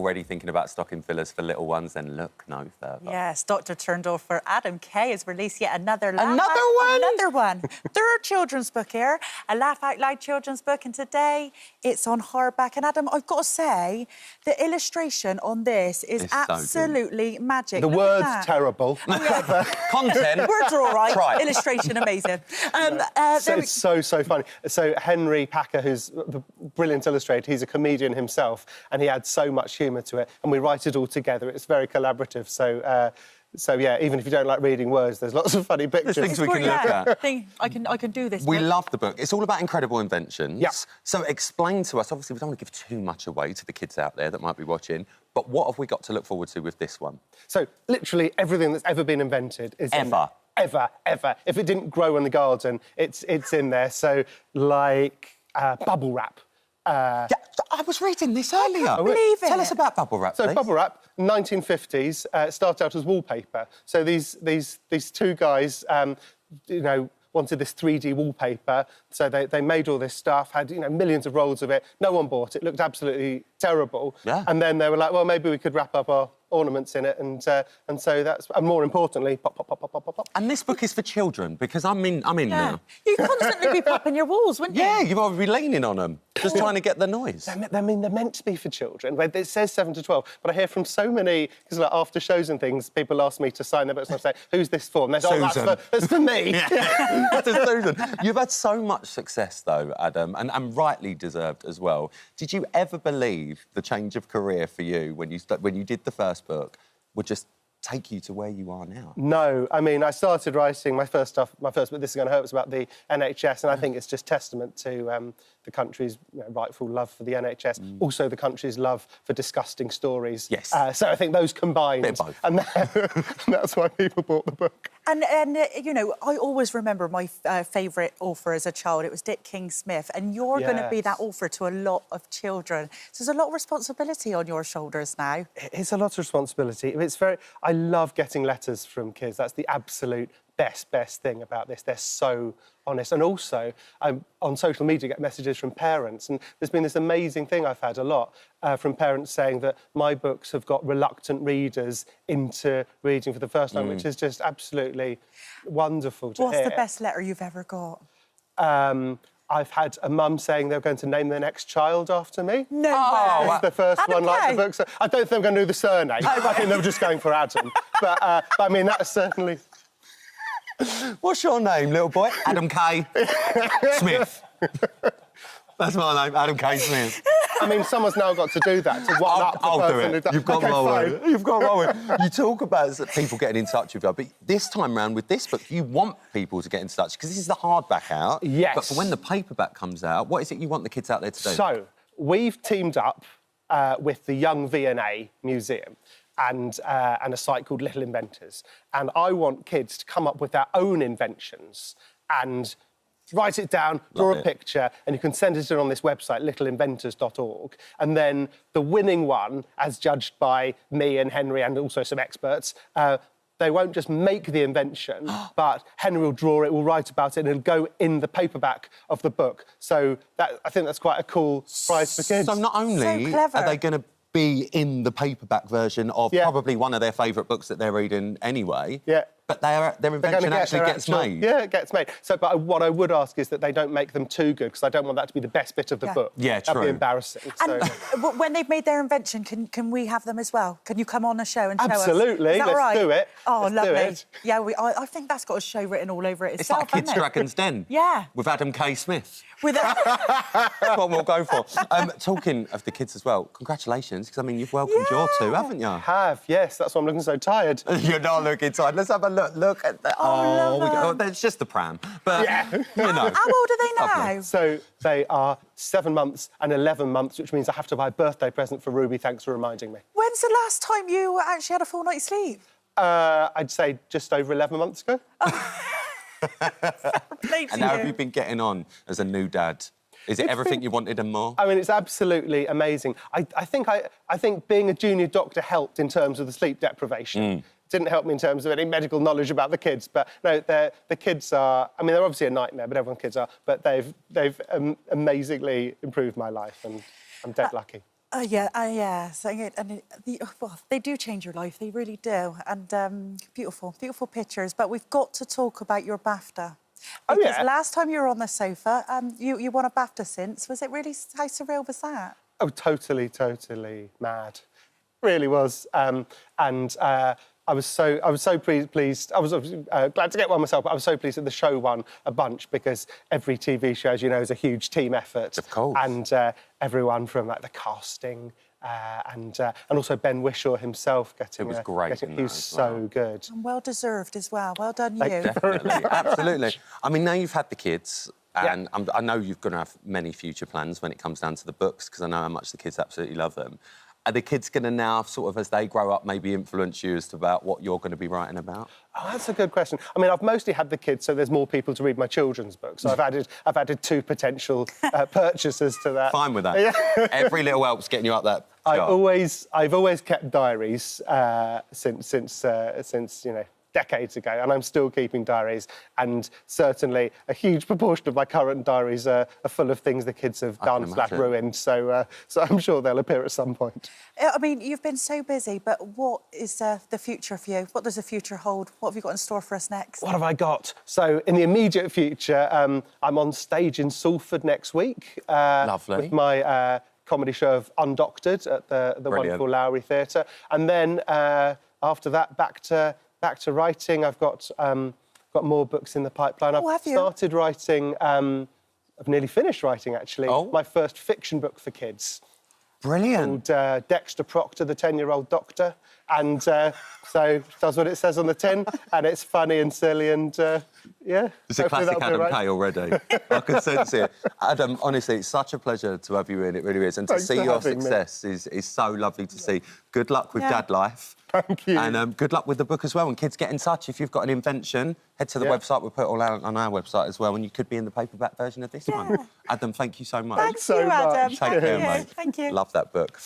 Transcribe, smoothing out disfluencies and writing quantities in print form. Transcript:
already thinking about stocking fillers for little ones, then look no further. Yes, Dr. Turndorf for Adam Kay has released yet another one? Third children's book here, a laugh out loud children's book, and today it's on hardback. And Adam, I've got to say, the illustration on this is absolutely magic. The word's terrible. Content. Words are all right. Try. Illustration amazing. It's so funny. So Henry Packer, who's the brilliant illustrator, he's a comedian himself, and he adds so much humour to it, and we write it all together. It's very collaborative. So yeah, even if you don't like reading words, there's lots of funny pictures. There's things we can look at. I can do this. We love the book. It's all about incredible inventions. Yeah. So explain to us, obviously we don't want to give too much away to the kids out there that might be watching, but what have we got to look forward to with this one? So literally everything that's ever been invented is in Ever. there. Ever. If it didn't grow in the garden, it's in there. So like bubble wrap. Yeah, I was reading this earlier. I can't believe it. Tell us about bubble wrap, So please. bubble wrap, 1950s, started out as wallpaper. So these two guys, you know, wanted this 3D wallpaper, so they made all this stuff, had, you know, millions of rolls of it. No one bought it. Looked absolutely terrible. Yeah. And then they were like, well, maybe we could wrap up our ornaments in it, and so that's, and more importantly, pop, pop, pop, pop, pop, pop. And this book is for children, because I'm in now. You'd constantly be popping your walls, wouldn't you? Yeah, you'd probably be leaning on them, just trying to get the noise. I mean, they're meant to be for children. It says 7 to 12, but I hear from so many, because like after shows and things, people ask me to sign their books, and I say, who's this for? And they say, oh, that's for me. That's for Susan. You've had so much success, though, Adam, and rightly deserved as well. Did you ever believe the change of career for you when you did the first book would just take you to where you are now? No, I mean, I started writing my first book, This Is Going to Hurt, was about the NHS, and I think it's just testament to the country's rightful love for the NHS, also the country's love for disgusting stories. Yes. So I think those combined, Bit of both. and that's why people bought the book. And you know, I always remember my favourite author as a child. It was Dick King-Smith, and you're going to be that author to a lot of children. So there's a lot of responsibility on your shoulders now. It's a lot of responsibility. I love getting letters from kids. That's the absolute best thing about this. They're so honest. And also, on social media, get messages from parents. And there's been this amazing thing I've had a lot from parents saying that my books have got reluctant readers into reading for the first time, which is just absolutely wonderful to hear. What's the best letter you've ever got? I've had a mum saying they're going to name their next child after me. No way. It's the first Adam one, like Kay. the book. So I don't think they're going to do the surname. I think they were just going for Adam. But I mean, that's certainly... What's your name, little boy? Adam Kay Smith. That's my name, Adam Kay Smith. I mean, someone's now got to do that, to one up the I'll person do it. who You've got rolling. You've got rolling. You talk about people getting in touch with you, but this time round with this book, you want people to get in touch, because this is the hardback out. Yes. But for when the paperback comes out, what is it you want the kids out there to do? So, we've teamed up with the Young V&A Museum and a site called Little Inventors. And I want kids to come up with their own inventions and write it down, draw a picture, and you can send it in on this website, littleinventors.org. And then the winning one, as judged by me and Henry and also some experts, they won't just make the invention, but Henry will draw it, will write about it, and it'll go in the paperback of the book. So I think that's quite a cool prize for kids. So not only are they going to be in the paperback version of probably one of their favourite books that they're reading anyway, but their invention actually gets made. Yeah, it gets made. So, but what I would ask is that they don't make them too good, because I don't want that to be the best bit of the book. Yeah, true. That'd be embarrassing. And when they've made their invention, can we have them as well? Can you come on a show and show us? Absolutely. Is that all right? Let's do it. Oh, Let's lovely. do it. Yeah, I think that's got a show written all over it It's itself, like a Kids' hasn't it? Dragon's Den. Yeah. With Adam Kay Smith. With That's what we'll go for. Talking of the kids as well, congratulations, because, I mean, you've welcomed your two, haven't you? I have, yes. That's why I'm looking so tired. You're not looking tired. Let's have a look. Look at that. It's just the pram. But, you know. How old are they now? Lovely. So they are 7 months and 11 months, which means I have to buy a birthday present for Ruby. Thanks for reminding me. When's the last time you actually had a full night's sleep? I'd say just over 11 months ago. And how have you been getting on as a new dad? Is it everything you wanted and more? I mean, it's absolutely amazing. I think being a junior doctor helped in terms of the sleep deprivation. Didn't help me in terms of any medical knowledge about the kids, but no, the kids are... I mean, they're obviously a nightmare, but everyone's kids are. But they've amazingly improved my life, and I'm dead lucky. Yeah. So, well, they do change your life. They really do. And beautiful, beautiful pictures. But we've got to talk about your BAFTA. Oh, Because yeah? last time you were on the sofa, you won a BAFTA since. Was it really, how surreal was that? Oh, totally mad. Really was. I was so pleased. I was glad to get one myself, but I was so pleased that the show won a bunch because every TV show, as you know, is a huge team effort. Of course. And everyone from like the casting and also Ben Whishaw himself getting. It was great. He was so good. And well deserved as well. Well done, you. Definitely, absolutely. I mean, now you've had the kids. And Yeah. I know you're going to have many future plans when it comes down to the books, because I know how much the kids absolutely love them. Are the kids going to now, sort of, as they grow up, maybe influence you as to about what you're going to be writing about? Oh, that's a good question. I mean, I've mostly had the kids, so there's more people to read my children's books. So I've added 2 potential purchases to that. Fine with that. Yeah. Every little helps getting you up that chart. I've always kept diaries since you know, decades ago, and I'm still keeping diaries. And certainly a huge proportion of my current diaries are full of things the kids have done / ruined. So I'm sure they'll appear at some point. I mean, you've been so busy, but what is the future for you? What does the future hold? What have you got in store for us next? What have I got? So in the immediate future, I'm on stage in Salford next week. Lovely. With my comedy show of Undoctored at the wonderful Lowry Theatre. And then after that, back to writing. I've got more books in the pipeline. Oh, I've started writing. I've nearly finished writing, actually. Oh. My first fiction book for kids. Brilliant. Called Dexter Proctor, the 10-year-old doctor. And so it does what it says on the tin, and it's funny and silly and, yeah. It's a classic Adam Kay already. I can sense it. Adam, honestly, it's such a pleasure to have you in, it really is. And to see your success is so lovely to see. Good luck with Dad Life. Thank you. And good luck with the book as well. And kids, get in touch. If you've got an invention, head to the website. We'll put it all out on our website as well. And you could be in the paperback version of this one. Adam, thank you so much. Thanks so much. Adam. Take care, mate. Thank you. Love that book.